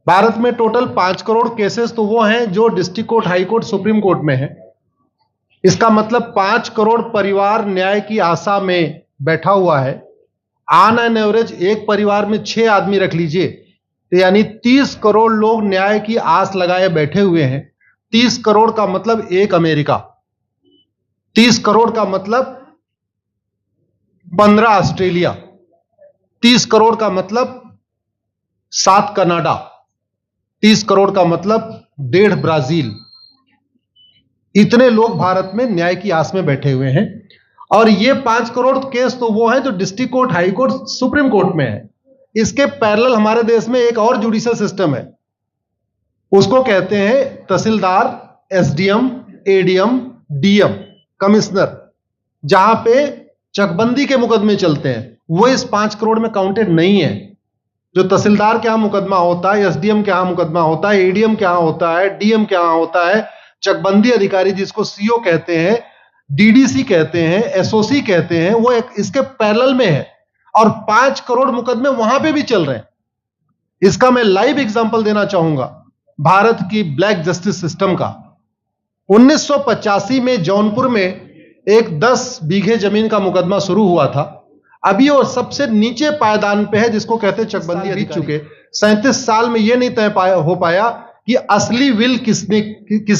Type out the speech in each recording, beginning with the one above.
भारत में total 5 crore cases तो वो हैं जो district court, high court, supreme court में है। इसका मतलब 5 करोड़ परिवार न्याय की आशा में बैठा हुआ है। ऑन एन एवरेज एक परिवार में 6 आदमी रख लीजिए, तो यानी 30 करोड़ लोग न्याय की आस लगाए बैठे हुए हैं। 30 करोड़ का मतलब एक अमेरिका, 30 करोड़ का मतलब 15 ऑस्ट्रेलिया, 30 करोड़ का मतलब 7 कनाडा, 30 करोड़ का मतलब 1.5 ब्राजील। इतने लोग भारत में न्याय की आस में बैठे हुए हैं। और ये 5 करोड़ केस तो वो हैं जो district court, high court, supreme court में है। इसके पैरेलल हमारे देश में एक और जुडिशियल सिस्टम है, उसको कहते हैं तहसीलदार, एसडीएम, एडीएम, डीएम, कमिश्नर, जहां पे चकबंदी के मुकदमे चलते हैं। वो इस 5 करोड़ में काउंटेड नहीं है। जो तहसीलदार के यहां मुकदमा होता है, एसडीएम के यहां मुकदमा होता है, एडीएम के यहां होता है, डीएम के यहां होता है, चकबंदी अधिकारी जिसको सीओ कहते हैं, डीडीसी कहते हैं, एसओसी कहते हैं, वो एक इसके पैरेलल में है। और 5 करोड़ मुकदमे वहां पे भी चल रहे हैं। इसका मैं लाइव एग्जांपल देना चाहूंगा भारत की ब्लैक जस्टिस सिस्टम का। 1985 में जौनपुर में एक 10 बीघे जमीन का मुकदमा शुरू हुआ था। अभी वो सबसे नीचे पायदान पे है, जिसको कहते हैं चकबंदी बीत चुके। 37 साल में यह नहीं तय हो पाया कि असली विल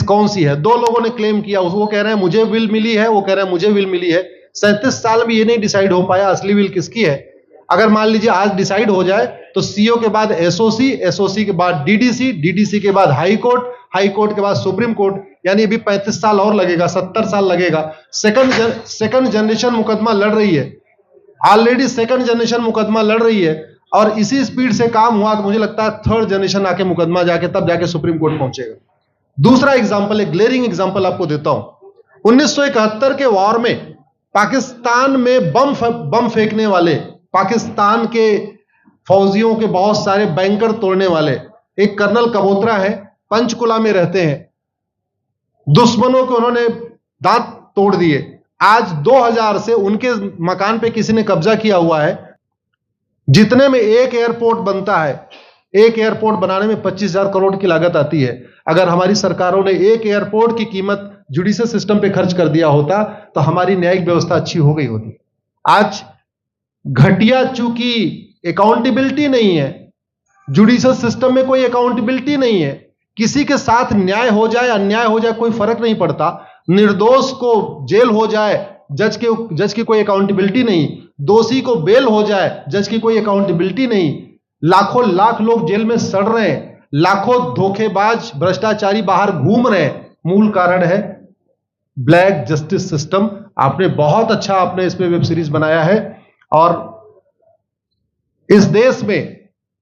कौन सी है। 2 लोगों ने क्लेम किया, वो कह रहे हैं मुझे विल मिली है, वो कह रहे हैं मुझे विल मिली है। 37 साल में यह नहीं डिसाइड हो पाया असली विल किसकी है। अगर मान लीजिए आज डिसाइड हो जाए तो सीओ के बाद एसओसी, एसओसी के बाद डीडीसी, डीडीसी के बाद हाई कोर्ट, हाई कोर्ट के बाद सुप्रीम कोर्ट, यानी अभी 35 साल और लगेगा, 70 साल लगेगा। सेकंड जनरेशन मुकदमा लड़ रही है, ऑलरेडी सेकंड जनरेशन मुकदमा लड़ रही है। और इसी स्पीड से काम हुआ तो मुझे लगता है थर्ड जनरेशन आके मुकदमा जाके तब जाके सुप्रीम कोर्ट पहुंचेगा। दूसरा एग्जांपल, एक ग्लेरिंग एग्जांपल आपको देता हूं। 1971 के वॉर में पाकिस्तान में बम फेंकने वाले, पाकिस्तान के फौजियों के बहुत सारे बैंकर तोड़ने वाले एक कर्नल कबोत्रा है, पंचकुला में रहते हैं। दुश्मनों के उन्होंने दांत तोड़ दिए। आज 2000 से उनके मकान पे किसी ने कब्जा किया हुआ है। जितने में एक एयरपोर्ट बनता है, एक एयरपोर्ट बनाने में 25,000 करोड़ की लागत आती है। अगर हमारी सरकारों ने एक एयरपोर्ट की कीमत जुडिशियल सिस्टम पे खर्च कर दिया होता तो हमारी न्यायिक व्यवस्था अच्छी हो गई होती। आज घटिया, चूंकि अकाउंटेबिलिटी नहीं है, जुडिशियल सिस्टम में कोई अकाउंटेबिलिटी नहीं है। किसी के साथ न्याय हो जाए, अन्याय हो जाए, कोई फर्क नहीं पड़ता। निर्दोष को जेल हो जाए, जज की कोई अकाउंटेबिलिटी नहीं। दोषी को बेल हो जाए, जज की कोई अकाउंटेबिलिटी नहीं। लाखों लाख लोग जेल में सड़ रहे हैं, लाखों धोखेबाज भ्रष्टाचारी बाहर घूम रहे हैं। मूल कारण है ब्लैक जस्टिस सिस्टम। आपने बहुत अच्छा, आपने इस पे वेब सीरीज बनाया है और इस देश में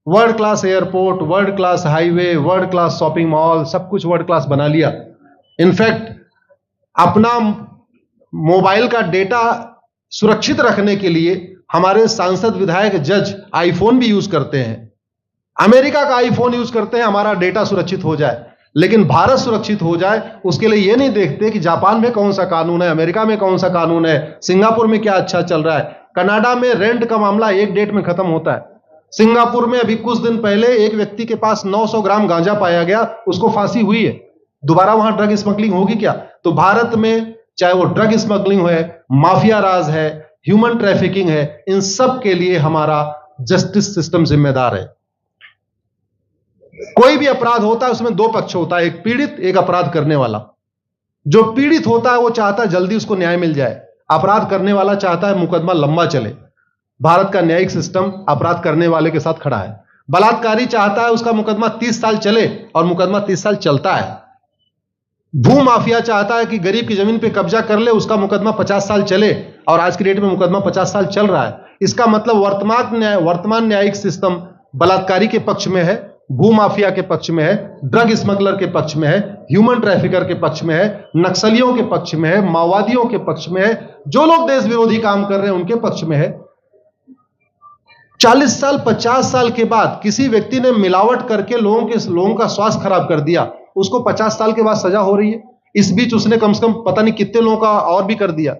world class airport, world class highway, world class shopping mall, सब कुछ वर्ल्ड क्लास बना लिया। इनफैक्ट अपना मोबाइल का डेटा सुरक्षित रखने के लिए हमारे सांसद, विधायक, जज आईफोन भी यूज करते हैं। अमेरिका का आईफोन यूज करते हैं हमारा डेटा सुरक्षित हो जाए। लेकिन भारत सुरक्षित हो जाए उसके लिए यह नहीं देखते कि जापान में कौन सा कानून है, अमेरिका में कौन सा कानून है, सिंगापुर में क्या अच्छा चल रहा है। कनाडा में रेंट का मामला एक डेट में खत्म होता है। सिंगापुर में अभी कुछ दिन पहले एक व्यक्ति के पास 900 ग्राम गांजा पाया गया, उसको फांसी हुई है। दोबारा वहां ड्रग स्मगलिंग होगी क्या? तो भारत में चाहे वो ड्रग स्मगलिंग है, माफिया राज है, ह्यूमन ट्रैफिकिंग है, इन सब के लिए हमारा जस्टिस सिस्टम जिम्मेदार है। कोई भी अपराध होता है उसमें 2 पक्ष होता है, एक पीड़ित, एक अपराध करने वाला। जो पीड़ित होता है वो चाहता है जल्दी उसको न्याय मिल जाए, अपराध करने वाला चाहता है मुकदमा लंबा चले। भारत का न्यायिक सिस्टम अपराध करने वाले के साथ खड़ा है। बलात्कारी चाहता है उसका मुकदमा 30 साल चले और मुकदमा 30 साल चलता है। भू माफिया चाहता है कि गरीब की जमीन पे कब्जा कर ले, उसका मुकदमा 50 साल चले और आज की डेट में मुकदमा 50 साल चल रहा है। इसका मतलब वर्तमान न्यायिक सिस्टम बलात्कारी के पक्ष में है, भू माफिया के पक्ष में है, ड्रग स्मगलर के पक्ष में है, ह्यूमन ट्रैफिकर के पक्ष में है, नक्सलियों के पक्ष में है, माओवादियों के पक्ष में है, जो लोग देश विरोधी काम कर रहे हैं उनके पक्ष में है। 40 साल 50 साल के बाद किसी व्यक्ति ने मिलावट करके लोगों का स्वास्थ्य खराब कर दिया, उसको 50 साल के बाद सजा हो रही है। इस बीच उसने कम से कम पता नहीं कितने लोगों का और भी कर दिया।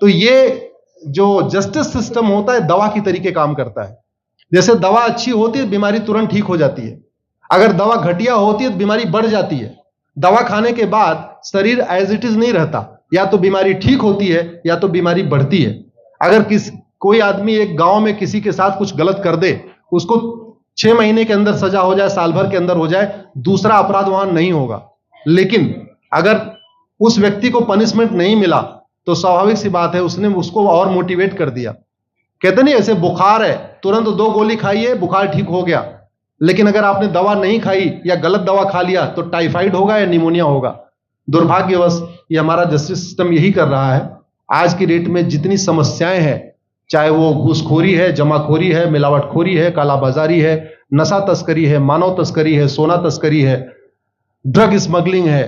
तो ये जो जस्टिस सिस्टम होता है दवा की तरीके काम करता है। जैसे दवा अच्छी होती है, बीमारी तुरंत ठीक हो जाती है। अगर दवा घटिया होती है तो बीमारी बढ़ जाती है। दवा खाने के बाद शरीर एज इट इज नहीं रहता, या तो बीमारी ठीक होती है या तो बीमारी बढ़ती है। अगर कोई आदमी एक गांव में किसी के साथ कुछ गलत कर दे, उसको 6 महीने के अंदर सजा हो जाए, साल भर के अंदर हो जाए, दूसरा अपराध वहां नहीं होगा। लेकिन अगर उस व्यक्ति को पनिशमेंट नहीं मिला तो स्वाभाविक सी बात है उसने उसको और मोटिवेट कर दिया। कहते नहीं, ऐसे बुखार है, तुरंत 2 गोली खाइए, बुखार ठीक हो गया। लेकिन अगर आपने दवा नहीं खाई या गलत दवा खा लिया तो टाइफाइड होगा या निमोनिया होगा। दुर्भाग्यवश ये हमारा जस्टिस सिस्टम यही कर रहा है। आज की डेट में जितनी समस्याएं हैं, चाहे वो घूसखोरी है, जमाखोरी है, मिलावटखोरी है, कालाबाजारी है, नशा तस्करी है, मानव तस्करी है, सोना तस्करी है, ड्रग स्मगलिंग है,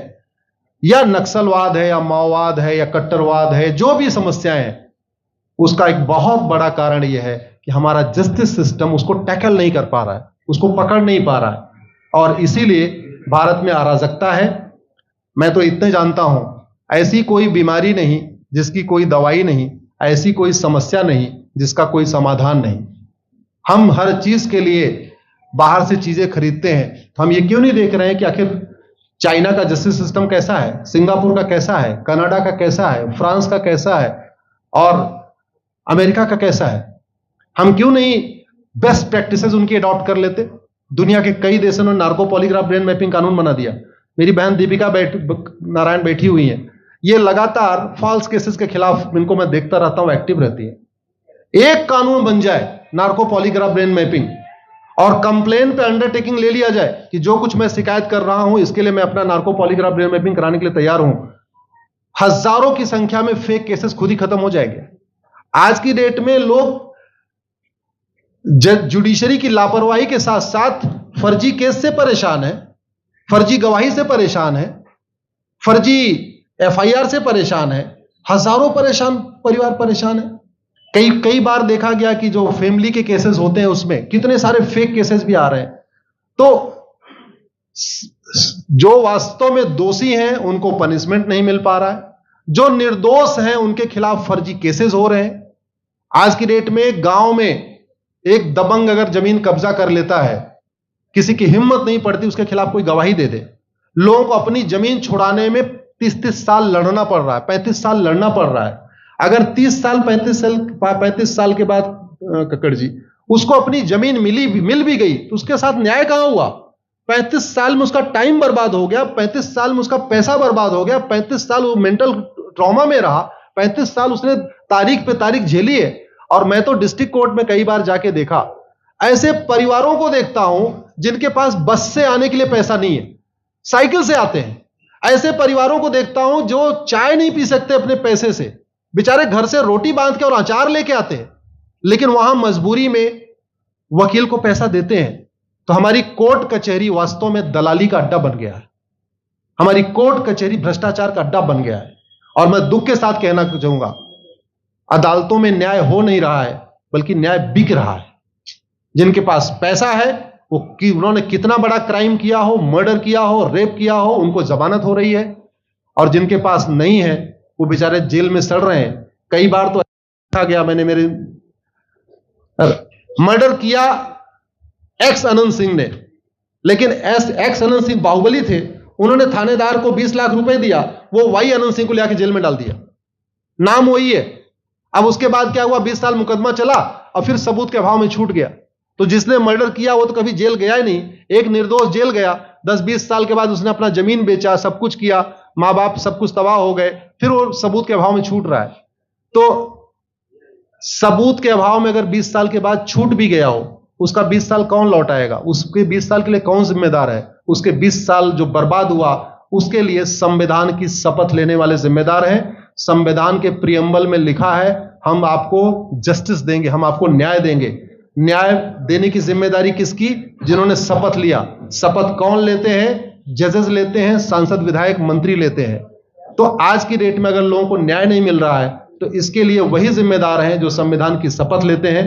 या नक्सलवाद है, या माओवाद है, या कट्टरवाद है, जो भी समस्याएं हैं, उसका एक बहुत बड़ा कारण यह है कि हमारा जस्टिस सिस्टम उसको टैकल नहीं कर पा रहा है, उसको पकड़ नहीं पा रहा है। और इसीलिए भारत में अराजकता है। मैं तो इतने जानता हूं, ऐसी कोई बीमारी नहीं जिसकी कोई दवाई नहीं, ऐसी कोई समस्या नहीं जिसका कोई समाधान नहीं। हम हर चीज के लिए बाहर से चीजें खरीदते हैं, तो हम ये क्यों नहीं देख रहे हैं कि आखिर चाइना का जस्टिस सिस्टम कैसा है, सिंगापुर का कैसा है, कनाडा का कैसा है, फ्रांस का कैसा है, और अमेरिका का कैसा है। हम क्यों नहीं बेस्ट प्रैक्टिसेस उनकी अडॉप्ट कर लेते। दुनिया के कई देशों ने नार्को पॉलीग्राफ ब्रेन मैपिंग कानून बना दिया। मेरी बहन दीपिका नारायण बैठी हुई है, ये लगातार फॉल्स केसेस के खिलाफ, इनको मैं देखता रहता हूं, एक्टिव रहती है। एक कानून बन जाए नार्को पॉलीग्राफ ब्रेन मैपिंग, और कंप्लेन पे अंडरटेकिंग ले लिया जाए कि जो कुछ मैं शिकायत कर रहा हूं इसके लिए मैं अपना नार्को पॉलीग्राफ ब्रेन मैपिंग कराने के लिए तैयार हूं, हजारों की संख्या में फेक केसेस खुद ही खत्म हो जाएंगे। आज की डेट में लोग जुडिशरी की लापरवाही के साथ साथ फर्जी केस से परेशान है, फर्जी गवाही से परेशान है, फर्जी एफआईआर से परेशान है, हजारों परिवार परेशान है। कई बार देखा गया कि जो फैमिली के केसेस होते हैं उसमें कितने सारे फेक केसेस भी आ रहे हैं। तो जो वास्तव में दोषी हैं उनको पनिशमेंट नहीं मिल पा रहा है, जो निर्दोष हैं उनके खिलाफ फर्जी केसेस हो रहे हैं। आज की डेट में गांव में एक दबंग अगर जमीन कब्जा कर लेता है, किसी की हिम्मत नहीं पड़ती उसके खिलाफ कोई गवाही दे दे। लोगों को अपनी जमीन छुड़ाने में 30-30 साल लड़ना पड़ रहा है, 35 साल लड़ना पड़ रहा है। अगर 30 साल 35 साल के बाद कक्कड़ जी उसको अपनी जमीन मिल भी गई तो उसके साथ न्याय कहां हुआ? 35 साल में उसका टाइम बर्बाद हो गया, 35 साल में उसका पैसा बर्बाद हो गया, 35 साल वो मेंटल ट्रॉमा में रहा, 35 साल उसने तारीख पे तारीख झेली है। और मैं तो डिस्ट्रिक्ट कोर्ट में कई बार जाके देखा, ऐसे परिवारों को देखता हूं जिनके पास बस से आने के लिए पैसा नहीं है, साइकिल से आते हैं। ऐसे परिवारों को देखता हूं जो चाय नहीं पी सकते अपने पैसे से, बेचारे घर से रोटी बांध के और अचार लेके आते हैं, लेकिन वहां मजबूरी में वकील को पैसा देते हैं। तो हमारी कोर्ट कचहरी वास्तव में दलाली का अड्डा बन गया है, हमारी कोर्ट कचहरी भ्रष्टाचार का अड्डा बन गया है। और मैं दुख के साथ कहना चाहूंगा, अदालतों में न्याय हो नहीं रहा है बल्कि न्याय बिक रहा है। जिनके पास पैसा है वो उन्होंने कितना बड़ा क्राइम किया हो, मर्डर किया हो, रेप किया हो, उनको जमानत हो रही है, और जिनके पास नहीं है वो बेचारे जेल में सड़ रहे हैं। कई बार तो देखा गया, मैंने मेरे मर्डर किया एक्स अनंत सिंह ने, लेकिन एक्स अनंत सिंह बाहुबली थे, उन्होंने थानेदार को 20 लाख रुपए दिया, वो वाई अनंत सिंह को लेकर जेल में डाल दिया, नाम वही है। अब उसके बाद क्या हुआ, 20 साल मुकदमा चला और फिर सबूत के अभाव में छूट गया। तो जिसने मर्डर किया वो तो कभी जेल गया ही नहीं, एक निर्दोष जेल गया, 10-20 साल के बाद उसने अपना जमीन बेचा, सब कुछ किया, मां बाप सब कुछ तबाह हो गए, फिर वो सबूत के अभाव में छूट रहा है। तो सबूत के अभाव में अगर 20 साल के बाद छूट भी गया हो, उसका 20 साल कौन लौटाएगा? उसके 20 साल के लिए कौन जिम्मेदार है? उसके 20 साल जो बर्बाद हुआ उसके लिए संविधान की शपथ लेने वाले जिम्मेदार हैं। संविधान के प्रियम्बल में लिखा है, हम आपको जस्टिस देंगे, हम आपको न्याय देंगे। न्याय देने की जिम्मेदारी किसकी? जिन्होंने शपथ लिया। शपथ कौन लेते हैं? जजेस लेते हैं, सांसद विधायक मंत्री लेते हैं। तो आज की डेट में अगर लोगों को न्याय नहीं मिल रहा है तो इसके लिए वही जिम्मेदार हैं जो संविधान की शपथ लेते हैं।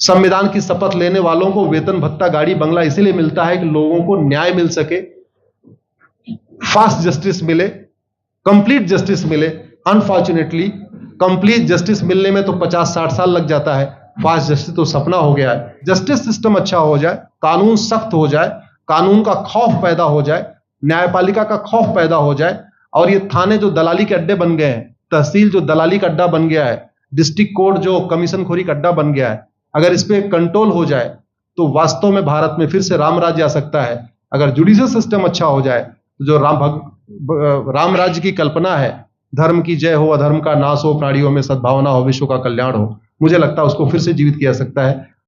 संविधान की शपथ लेने वालों को वेतन भत्ता गाड़ी बंगला इसीलिए मिलता है कि लोगों को न्याय मिल सके, फास्ट जस्टिस मिले, कंप्लीट जस्टिस मिले। अनफॉर्चुनेटली कंप्लीट जस्टिस मिलने में तो 50-60 साल लग जाता है, फास्ट जस्टिस तो सपना हो गया है। जस्टिस सिस्टम अच्छा हो जाए, कानून सख्त हो जाए, कानून का खौफ पैदा हो जाए, न्यायपालिका का खौफ पैदा हो जाए, और ये थाने जो दलाली के अड्डे बन गए हैं, तहसील जो दलाली का अड्डा बन गया है, डिस्ट्रिक्ट कोर्ट जो कमीशन खोरी का अड्डा बन गया है, अगर इस पे कंट्रोल हो जाए तो वास्तव में भारत में फिर से राम राज्य आ सकता है। अगर जुडिशियल सिस्टम अच्छा हो जाए तो जो राम राज्य की कल्पना है, धर्म की जय हो, अधर्म का नाश हो, प्राणियों में सद्भावना हो, विश्व का कल्याण हो, मुझे लगता है उसको फिर से जीवित किया जा सकता है।